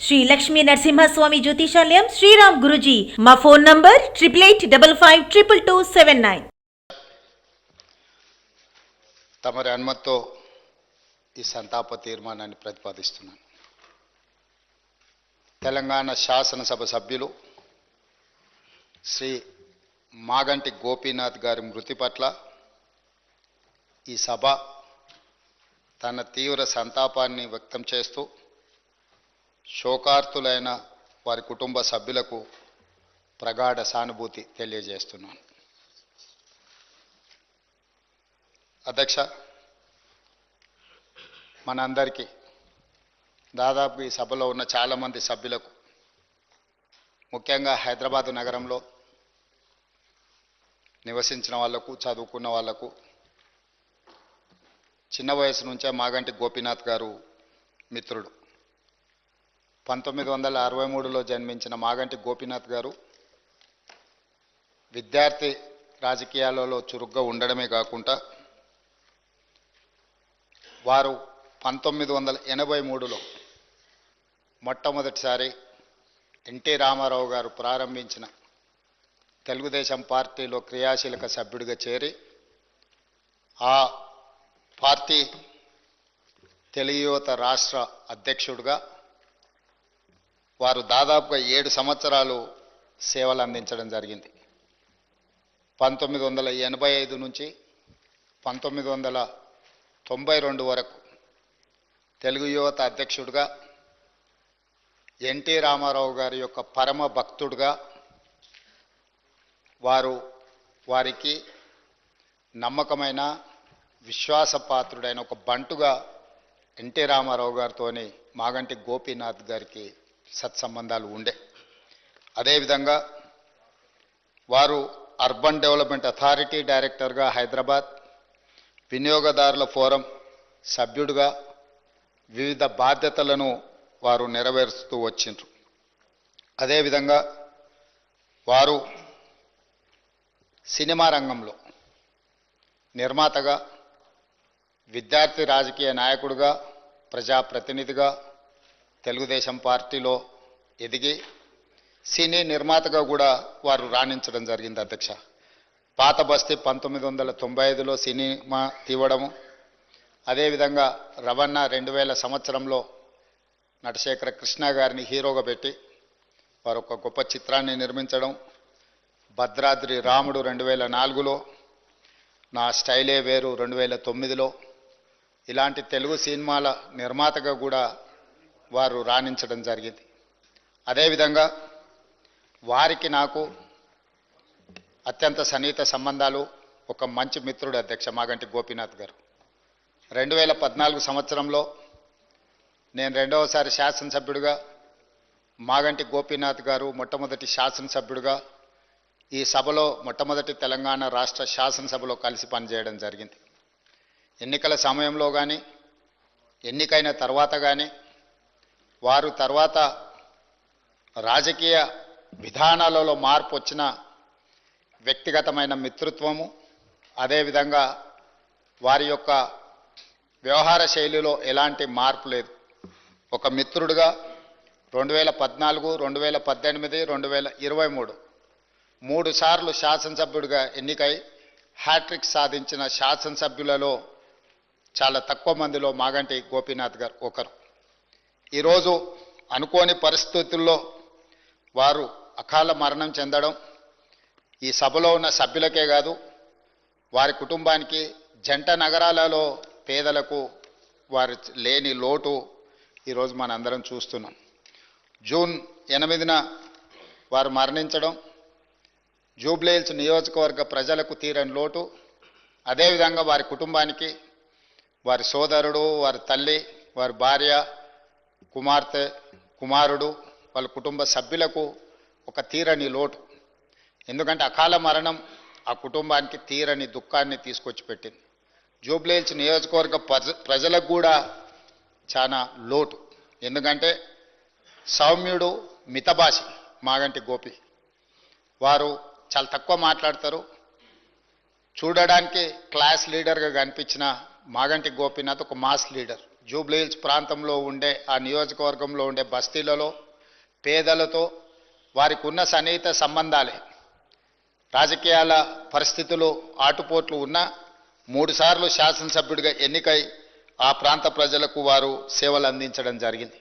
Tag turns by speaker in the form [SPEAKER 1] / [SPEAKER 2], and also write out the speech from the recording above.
[SPEAKER 1] శ్రీ లక్ష్మీ నరసింహస్వామి జ్యోతిషాలయం శ్రీరామ్ గురుజీ మా phone number 8885522279.
[SPEAKER 2] తమరి అనుమతితో ఈ సంతాప తీర్మానాన్ని ప్రతిపాదిస్తున్నాను. తెలంగాణ శాసనసభ సభ్యులు శ్రీ మాగంటి గోపీనాథ్ గారి మృతి పట్ల ఈ సభ తన తీవ్ర సంతాపాన్ని వ్యక్తం చేస్తూ శోకార్తులైన వారి కుటుంబ సభ్యులకు ప్రగాఢ సానుభూతి తెలియజేస్తున్నాను. అధ్యక్ష, మనందరికీ దాదాపు ఈ సభలో ఉన్న చాలామంది సభ్యులకు, ముఖ్యంగా హైదరాబాద్ నగరంలో నివసించిన వాళ్లకు, చదువుకున్న వాళ్లకు చిన్న వయసు నుంచే మాగంటి గోపీనాథ్ గారు మిత్రుడు. 1963లో జన్మించిన మాగంటి గోపీనాథ్ గారు విద్యార్థి రాజకీయాలలో చురుగ్గా ఉండడమే కాకుండా వారు 1983లో మొట్టమొదటిసారి ఎన్టీ రామారావు గారు ప్రారంభించిన తెలుగుదేశం పార్టీలో క్రియాశీలక సభ్యుడిగా చేరి ఆ పార్టీ తెలుగు యువత రాష్ట్ర అధ్యక్షుడిగా వారు దాదాపుగా 7 సంవత్సరాలు సేవలు అందించడం జరిగింది. 1985 నుంచి 1992 వరకు తెలుగు యువత అధ్యక్షుడిగా, ఎన్టీ రామారావు గారి యొక్క పరమ భక్తుడిగా, వారికి నమ్మకమైన విశ్వాసపాత్రుడైన ఒక బంటుగా ఎన్టీ రామారావు గారితోని మాగంటి గోపీనాథ్ గారికి సత్సంబంధాలు ఉండే. అదేవిధంగా వారు అర్బన్ డెవలప్మెంట్ అథారిటీ డైరెక్టర్గా హైదరాబాద్, వినియోగదారుల ఫోరం సభ్యుడిగా వివిధ బాధ్యతలను వారు నెరవేరుస్తూ వచ్చిండ్రు. అదేవిధంగా వారు సినిమా రంగంలో నిర్మాతగా, విద్యార్థి రాజకీయ నాయకుడిగా, ప్రజాప్రతినిధిగా తెలుగుదేశం పార్టీలో ఎదిగి సినీ నిర్మాతగా కూడా వారు రాణించడం జరిగింది. అధ్యక్ష, పాత బస్తీ 1995లో సినిమా తీవడము, అదేవిధంగా రవణ 2000 సంవత్సరంలో నటశేఖర కృష్ణ గారిని హీరోగా పెట్టి వారు ఒక గొప్ప చిత్రాన్ని నిర్మించడం, భద్రాద్రి రాముడు 2004లో, నా స్టైలే వేరు 2009లో ఇలాంటి తెలుగు సినిమాల నిర్మాతగా కూడా వారు రాణించడం జరిగింది. అదేవిధంగా వారికి నాకు అత్యంత సన్నిహిత సంబంధాలు, ఒక మంచి మిత్రుడు అధ్యక్ష మాగంటి గోపీనాథ్ గారు. 2014 సంవత్సరంలో నేను రెండవసారి శాసనసభ్యుడిగా, మాగంటి గోపీనాథ్ గారు మొట్టమొదటి శాసనసభ్యుడిగా ఈ సభలో మొట్టమొదటి తెలంగాణ రాష్ట్ర శాసనసభలో కలిసి పనిచేయడం జరిగింది. ఎన్నికల సమయంలో కానీ, ఎన్నికైన తర్వాత కానీ, వారు తర్వాత రాజకీయ విధానాలలో మార్పు వచ్చిన వ్యక్తిగతమైన మిత్రత్వము, అదేవిధంగా వారి యొక్క వ్యవహార శైలిలో ఎలాంటి మార్పు లేదు. ఒక మిత్రుడిగా 2014, 2018, 2023 3 సార్లు శాసనసభ్యుడిగా ఎన్నికై హ్యాట్రిక్ సాధించిన శాసనసభ్యులలో చాలా తక్కువ మందిలో మాగంటి గోపీనాథ్ గారు ఒకరు. ఈరోజు అనుకోని పరిస్థితుల్లో వారు అకాల మరణం చెందడం ఈ సభలో ఉన్న సభ్యులకే కాదు, వారి కుటుంబానికి, జంట నగరాలలో పేదలకు వారి లేని లోటు ఈరోజు మనందరం చూస్తున్నాం. జూన్ 8న వారు మరణించడం జూబ్లీహిల్స్ నియోజకవర్గ ప్రజలకు తీరని లోటు. అదేవిధంగా వారి కుటుంబానికి, వారి సోదరుడు, వారి తల్లి, వారి భార్య, కుమార్తె, కుమారుడు, వాళ్ళ కుటుంబ సభ్యులకు ఒక తీరని లోటు. ఎందుకంటే అకాల మరణం ఆ కుటుంబానికి తీరని దుఃఖాన్ని తీసుకొచ్చి పెట్టింది. జూబ్లీహిల్స్ నియోజకవర్గ ప్రజలకు కూడా చాలా లోటు. ఎందుకంటే సౌమ్యుడు, మితభాషి మాగంటి గోపి. వారు చాలా తక్కువ మాట్లాడతారు. చూడడానికి క్లాస్ లీడర్గా కనిపించిన మాగంటి గోపీనాథ్ ఒక మాస్ లీడర్. జూబ్లీహిల్స్ ప్రాంతంలో ఉండే ఆ నియోజకవర్గంలో ఉండే బస్తీలలో పేదలతో వారికి ఉన్న సన్నిహిత సంబంధాలే రాజకీయాల పరిస్థితులు ఆటుపోట్లు ఉన్నా 3 సార్లు శాసనసభ్యుడిగా ఎన్నికై ఆ ప్రాంత ప్రజలకు వారు సేవలు అందించడం జరిగింది.